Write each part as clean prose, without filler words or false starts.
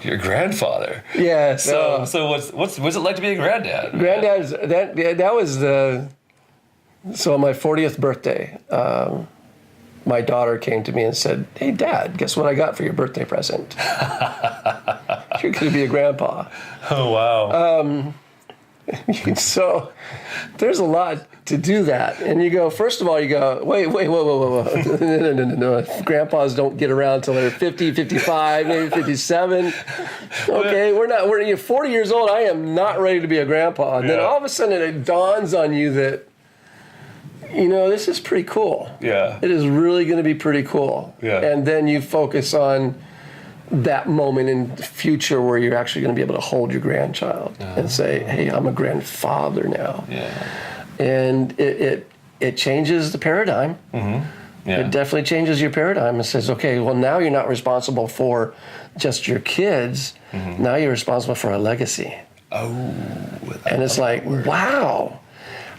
Your grandfather. Yeah. So what's it like to be a granddad? Granddad's that was so on my 40th birthday. My daughter came to me and said, "Hey, Dad, guess what I got for your birthday present? You're going to be a grandpa." Oh, wow. So there's a lot to do that. And you go, first of all, you go, wait, whoa. No. Grandpas don't get around until they're 50, 55, maybe 57. Okay, you're 40 years old. I am not ready to be a grandpa. And then all of a sudden it dawns on you that, this is pretty cool. Yeah. It is really going to be pretty cool. Yeah. And then you focus on that moment in the future where you're actually going to be able to hold your grandchild and say, "Hey, I'm a grandfather now." Yeah. And it changes the paradigm. Mm-hmm. Yeah. It definitely changes your paradigm and says, okay, well, now you're not responsible for just your kids. Mm-hmm. Now you're responsible for a legacy. Oh. And it's like, wow.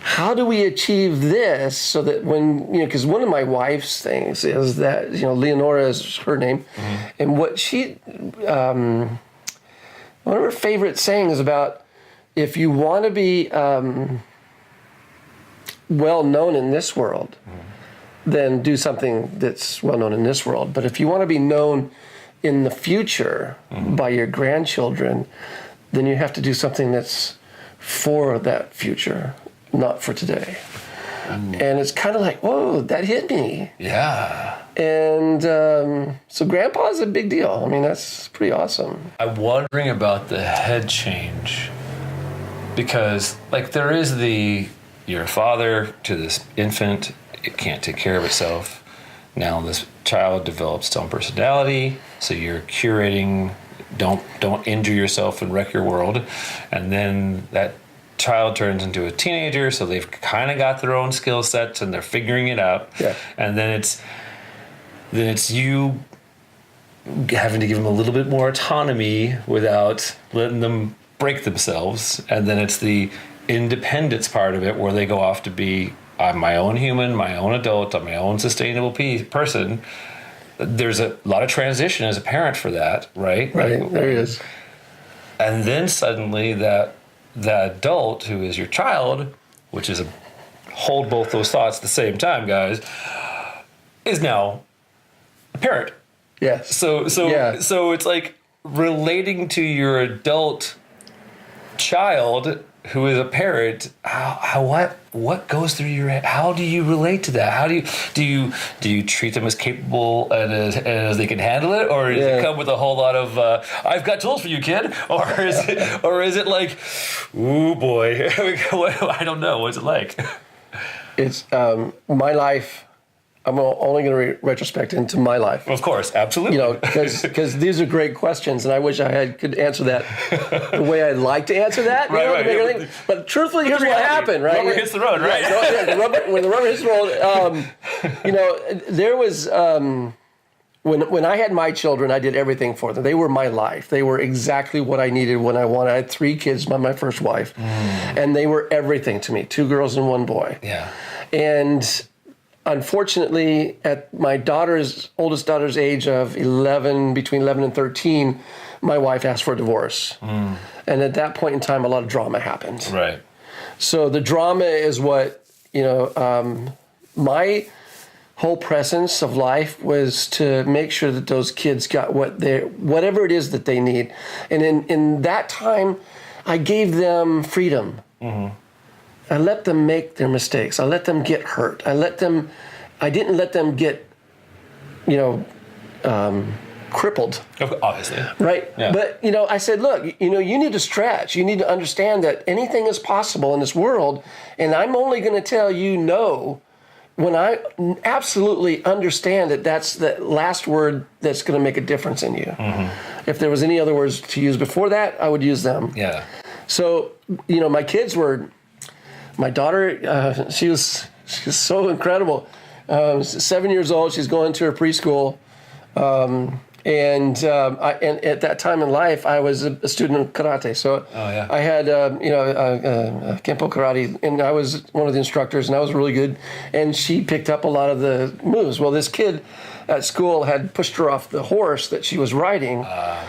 How do we achieve this so that when, because one of my wife's things is that, Leonora is her name, and what one of her favorite sayings about if you want to be well known in this world, then do something that's well known in this world. But if you want to be known in the future by your grandchildren, then you have to do something that's for that future. Not for today. And it's kind of like, whoa, that hit me. Yeah. And so grandpa's a big deal. I mean, that's pretty awesome. I'm wondering about the head change. Because, there is you're a father to this infant, it can't take care of itself. Now this child develops its own personality, so you're curating, don't injure yourself and wreck your world. And then that child turns into a teenager, so they've kind of got their own skill sets and they're figuring it out. Yeah. And then it's you having to give them a little bit more autonomy without letting them break themselves. And then it's the independence part of it where they go off to be, I'm my own human, my own adult, I'm my own sustainable person. There's a lot of transition as a parent for that, right? Right, there is. And then suddenly the adult who is your child, which is hold both those thoughts at the same time, guys, is now a parent. Yes. So it's like relating to your adult child who is a parent. What goes through your head? How do you relate to that? How do you treat them as capable and as they can handle it, or does it come with a whole lot of I've got tools for you, kid, or is it like, ooh boy, I don't know, what's it like? It's my life. I'm only going to retrospect into my life. Of course, absolutely. Because these are great questions, and I wish I could answer that the way I'd like to answer that. Right. But truthfully, here's what happened, right? Rubber hits the road, right? When the rubber hits the road, there was when I had my children, I did everything for them. They were my life. They were exactly what I needed when I wanted. I had 3 kids by my first wife, and they were everything to me. 2 girls and 1 boy. Yeah. And unfortunately, at my oldest daughter's age of between 11 and 13, my wife asked for a divorce. And at that point in time, a lot of drama happened. Right. So the drama is what, my whole presence of life was to make sure that those kids got whatever it is that they need. And in that time, I gave them freedom. Mm-hmm. I let them make their mistakes. I let them get hurt. I didn't let them get, crippled. Obviously. Right? Yeah. But, I said, look, you need to stretch. You need to understand that anything is possible in this world. And I'm only going to tell you no when I absolutely understand that that's the last word that's going to make a difference in you. Mm-hmm. If there was any other words to use before that, I would use them. Yeah. So, my kids were... My daughter, she's so incredible. 7 years old, she's going to her preschool, And and at that time in life, I was a student of karate. So I had, Kempo karate, and I was one of the instructors, and I was really good. And she picked up a lot of the moves. Well, this kid at school had pushed her off the horse that she was riding.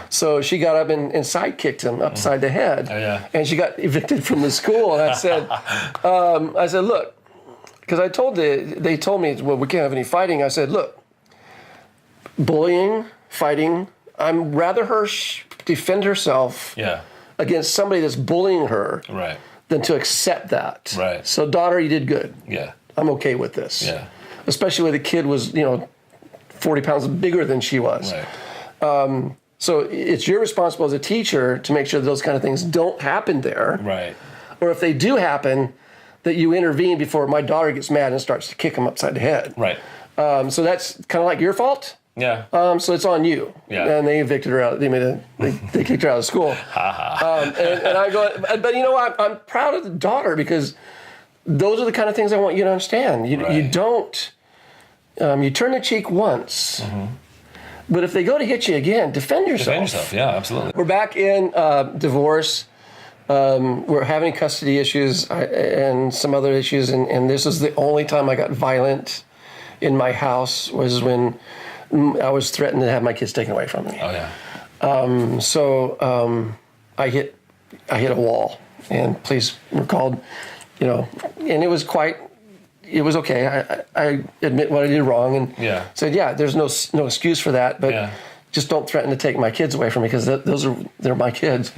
So she got up and side kicked him upside the head. And she got evicted from the school. And I said, look, because they told me, well, we can't have any fighting. I said, look, bullying, fighting, I'd rather her defend herself against somebody that's bullying her than to accept that. So, daughter, you did good. I'm okay with this. Especially when the kid was, 40 pounds bigger than she was. So it's your responsibility as a teacher to make sure that those kind of things don't happen there. Or if they do happen, that you intervene before my daughter gets mad and starts to kick him upside the head. So that's kind of like your fault. So it's on you. And they evicted her out. They kicked her out of school. And I go, but you know what? I'm proud of the daughter because those are the kind of things I want you to understand. You don't, you turn the cheek once, but if they go to hit you again, defend yourself. Defend yourself, yeah, absolutely. We're back in divorce. We're having custody issues and some other issues. And this is the only time I got violent in my house was when I was threatened to have my kids taken away from me. So I hit a wall, and police were called, and it was okay. I admit what I did wrong, and said, there's no excuse for that, but just don't threaten to take my kids away from me because they're my kids.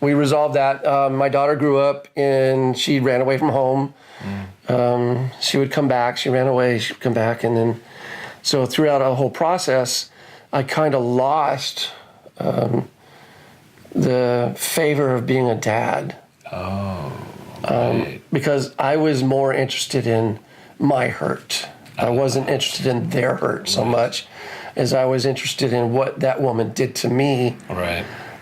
We resolved that. My daughter grew up, and she ran away from home. She would come back. She ran away. She'd come back, and then. So throughout our whole process, I kind of lost the favor of being a dad. Because I was more interested in my hurt. I wasn't interested in their hurt so much as I was interested in what that woman did to me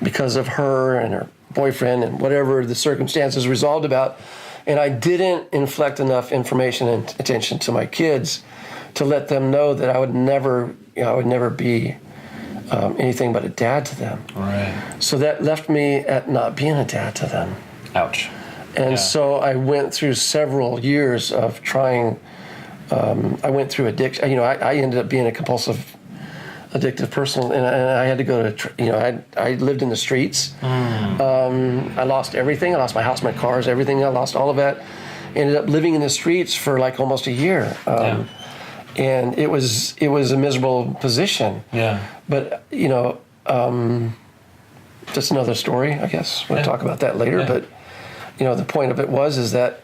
because of her and her boyfriend and whatever the circumstances resolved about. And I didn't inflect enough information and attention to my kids to let them know that I would never be anything but a dad to them. So that left me at not being a dad to them. Ouch. And so I went through several years of trying. I went through addiction. I ended up being a compulsive, addictive person, and I had to go to. I lived in the streets. I lost everything. I lost my house, my cars, everything. I lost all of that. Ended up living in the streets for like almost a year. And it was a miserable position. But just another story, I guess. We'll talk about that later. But the point of it is that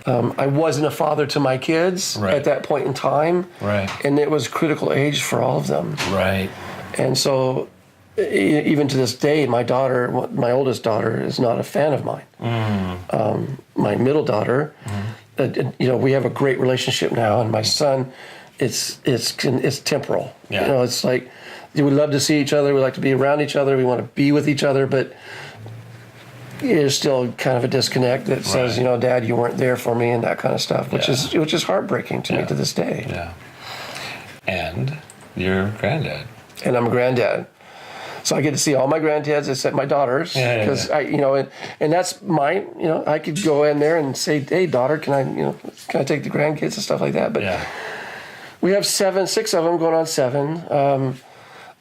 I wasn't a father to my kids at that point in time. And it was critical age for all of them. And so even to this day, my oldest daughter is not a fan of mine. My middle daughter, we have a great relationship now, and my son, it's temporal. It's like we love to see each other, we like to be around each other, we want to be with each other, but there's still kind of a disconnect that says, Dad, you weren't there for me, and that kind of stuff, which is heartbreaking to me to this day. And you're granddad. And I'm a granddad. So I get to see all my grandkids except my daughters, because and that's my, I could go in there and say, hey, daughter, can I take the grandkids and stuff like that? But we have 6 of them going on 7.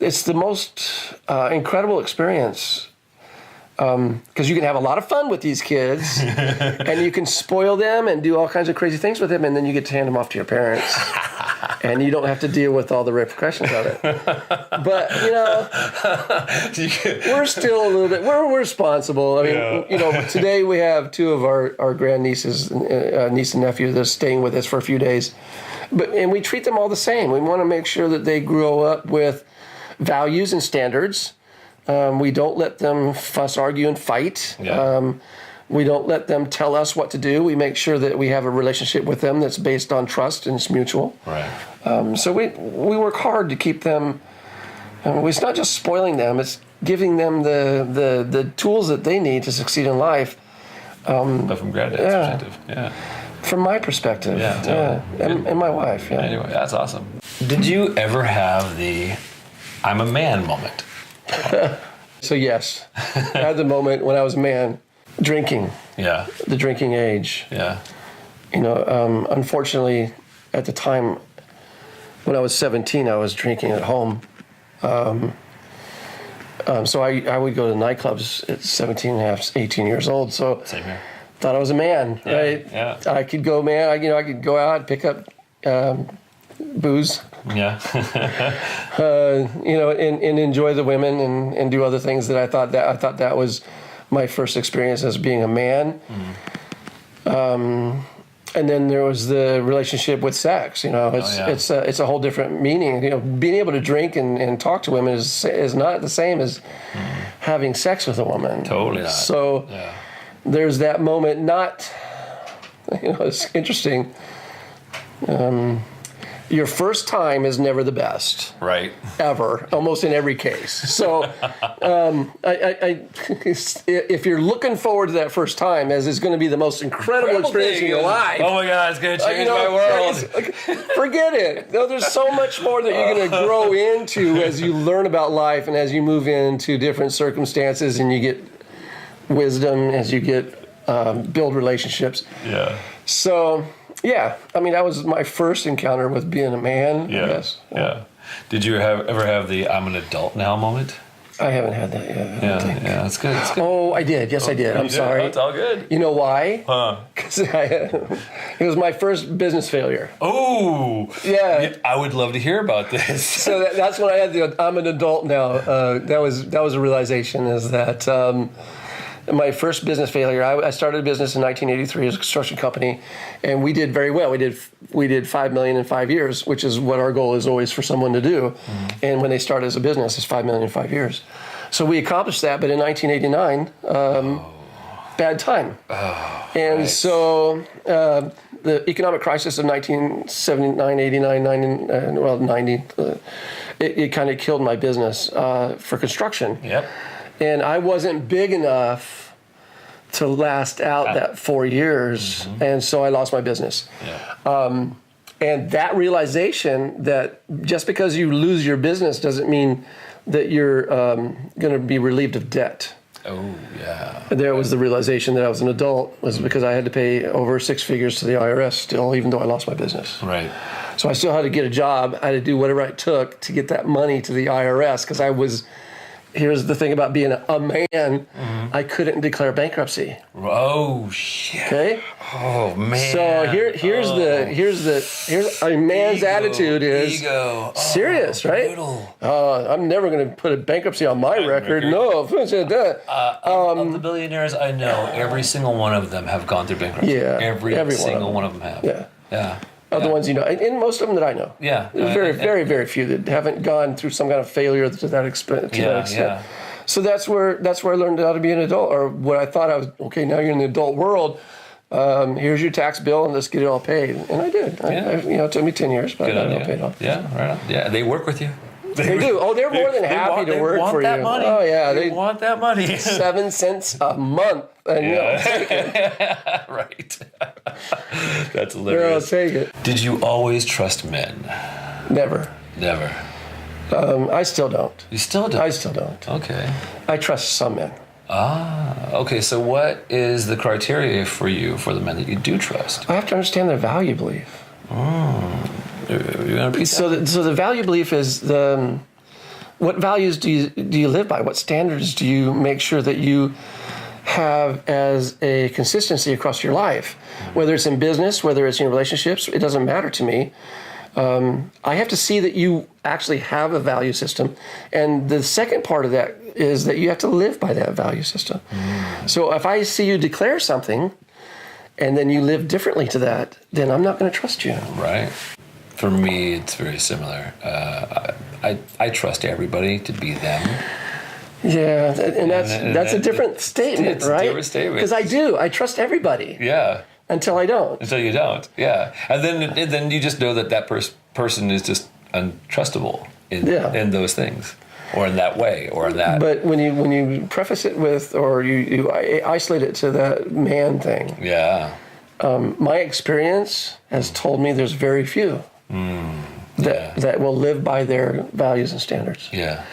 It's the most incredible experience because you can have a lot of fun with these kids and you can spoil them and do all kinds of crazy things with them, and then you get to hand them off to your parents. And you don't have to deal with all the repercussions of it. But, we're still a little bit, we're responsible. I mean, today we have 2 of our grandnieces, niece and nephew, that's staying with us for a few days. And we treat them all the same. We want to make sure that they grow up with values and standards. We don't let them fuss, argue, and fight. We don't let them tell us what to do. We make sure that we have a relationship with them that's based on trust and it's mutual. So we work hard to keep them. It's not just spoiling them; it's giving them the tools that they need to succeed in life. But from granddad's perspective, From my perspective, and my wife. Anyway, that's awesome. Did you ever have the I'm a man moment. So yes, I had the moment when I was a man, drinking, Yeah. the drinking age. Yeah. Unfortunately, at the time when I was 17, I was drinking at home. So I would go to nightclubs at 17 and a half, 18 years old. So Same here. thought I was a man, Yeah, right? yeah. I could go, man. I could go out, pick up booze, Yeah. and enjoy the women and do other things that I thought that was my first experience as being a man. And then there was the relationship with sex. It's a whole different meaning. Being able to drink and talk to women is not the same as having sex with a woman. Totally not. So there's that moment. It's interesting. Your first time is never the best. Right. Ever, almost in every case. So, if you're looking forward to that first time, as it's going to be the most incredible experience in your life. Oh my God, it's going to change my world. Forget it. No, there's so much more that you're going to grow into as you learn about life and as you move into different circumstances and you get wisdom as you get build relationships. Yeah. So. Yeah, that was my first encounter with being a man. Yeah. Yes. Yeah. Did you ever have the "I'm an adult now" moment? I haven't had that yet. Yeah, it's good. It's good. Oh, I did. Yes, I did. I'm sorry. Oh, it's all good. You know why? Huh? Because it was my first business failure. Oh. Yeah. I would love to hear about this. So that's when I had the "I'm an adult now." That was a realization. Is that. My first business failure. I started a business in 1983 as a construction company, and we did very well. We did $5 million in 5 years, which is what our goal is always for someone to do. Mm-hmm. And when they start as a business, it's $5 million in 5 years. So we accomplished that. But in 1989, bad time. Oh, and right. So the economic crisis of 1979, 89, 90, it kind of killed my business for construction. Yep. And I wasn't big enough to last out that 4 years, and so I lost my business. Yeah. And that realization that just because you lose your business doesn't mean that you're going to be relieved of debt. Oh, yeah. And there was the realization that I was an adult was because I had to pay over 6 figures to the IRS still, even though I lost my business. Right. So I still had to get a job. I had to do whatever it took to get that money to the IRS because I was... Here's the thing about being a man, I couldn't declare bankruptcy. Oh shit. Okay? Oh man. So here's a man's ego, attitude is ego. serious, right? Brutal. I'm never going to put a bankruptcy on my record. No. Of the billionaires I know, every single one of them have gone through bankruptcy. Yeah, every every single one of them have. Yeah. Yeah. Of the ones you know, and most of them that I know. Yeah. There's very, very few that haven't gone through some kind of failure to that extent. Yeah. So that's where I learned how to be an adult, or what I thought I was. Okay, now you're in the adult world. Here's your tax bill, and let's get it all paid. And I did. It took me 10 years, but I got it all paid off. Yeah, right on. Yeah, they work with you. They do. Oh, they're more than happy to work for you. They want that money. Oh yeah, they want that money. 7 cents a month. And take it. Right. That's hilarious. I'll take it. Did you always trust men? Never. Never. I still don't. You still don't? I still don't. Okay. I trust some men. Okay. So what is the criteria for you for the men that you do trust? I have to understand their value belief. You're gonna repeat that? So the value belief is what values do you live by? What standards do you make sure that you have as a consistency across your life? Whether it's in business, whether it's in relationships, it doesn't matter to me. I have to see that you actually have a value system. And the second part of that is that you have to live by that value system. So if I see you declare something and then you live differently to that, then I'm not going to trust you. Right. For me, it's very similar. I trust everybody to be them. Yeah, and that's a different statement, it's right? It's a different statement. Because I do. I trust everybody. Yeah. Until I don't. Until you don't. Yeah. And then you just know that person is just untrustable in those things, or in that way, or in that. But when you preface it with, or you isolate it to that man thing. Yeah. My experience has told me there's very few. that will live by their values and standards. Yeah.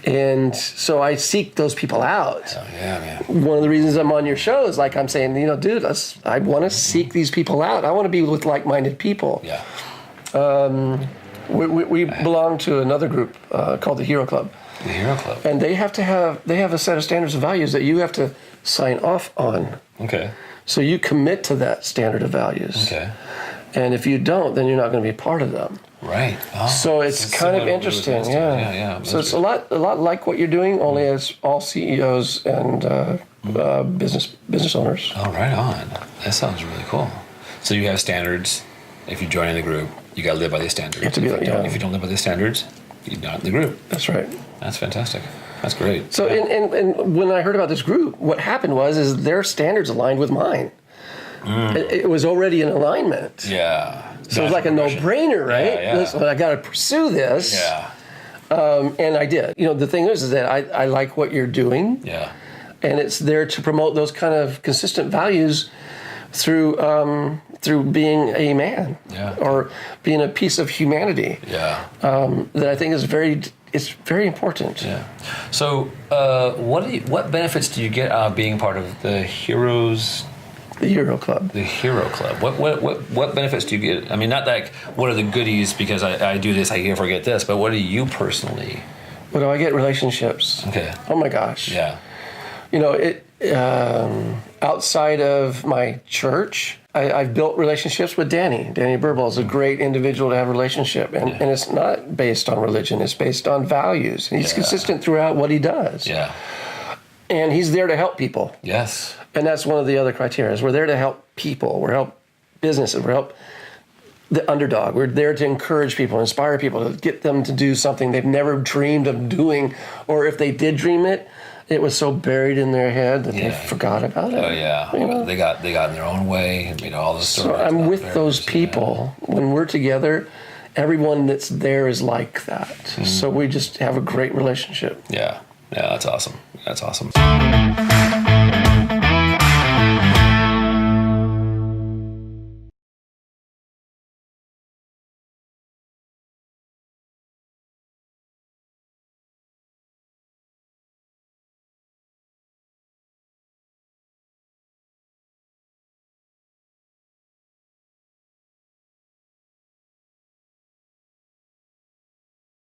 And so I seek those people out. Oh, yeah, man. One of the reasons I'm on your show is like I'm saying, dude, I want to seek these people out. I want to be with like-minded people. Yeah. We belong to another group called the Hero Club. The Hero Club. And they have a set of standards and values that you have to sign off on. Okay. So you commit to that standard of values. Okay. And if you don't, then you're not going to be part of them. Right. Oh, so it's kind of interesting. Yeah. So it's a lot like what you're doing, only as all CEOs and business owners. Oh, right on. That sounds really cool. So you have standards. If you join in the group, you got to live by these standards. You have to be if you don't live by these standards, you're not in the group. That's right. That's fantastic. That's great. So, and when I heard about this group, what happened is their standards aligned with mine. It was already in alignment. Yeah. So it was like a no-brainer, right? Yeah. Listen, I got to pursue this. Yeah. And I did. The thing is that I like what you're doing. Yeah. And it's there to promote those kind of consistent values through being a man. Yeah. Or being a piece of humanity. Yeah. That I think is very important. Yeah. So, what benefits do you get out of being part of the Heroes? The Hero Club. The Hero Club. What benefits do you get? I mean, not like what are the goodies because I do this, I can't forget this, but what do you personally? What do I get? Relationships. Okay. Oh my gosh. Yeah. Outside of my church, I've built relationships with Danny. Danny Birbal is a great individual to have a relationship. And it's not based on religion. It's based on values. And he's consistent throughout what he does. Yeah. And he's there to help people. Yes. And that's one of the other criteria. Is we're there to help people. We're help businesses. We're help the underdog. We're there to encourage people, inspire people, to get them to do something they've never dreamed of doing. Or if they did dream it, it was so buried in their head that they forgot about it. Oh yeah, they got in their own way and made all this. So I'm with those people. When we're together, everyone that's there is like that. So we just have a great relationship. Yeah, that's awesome. That's awesome.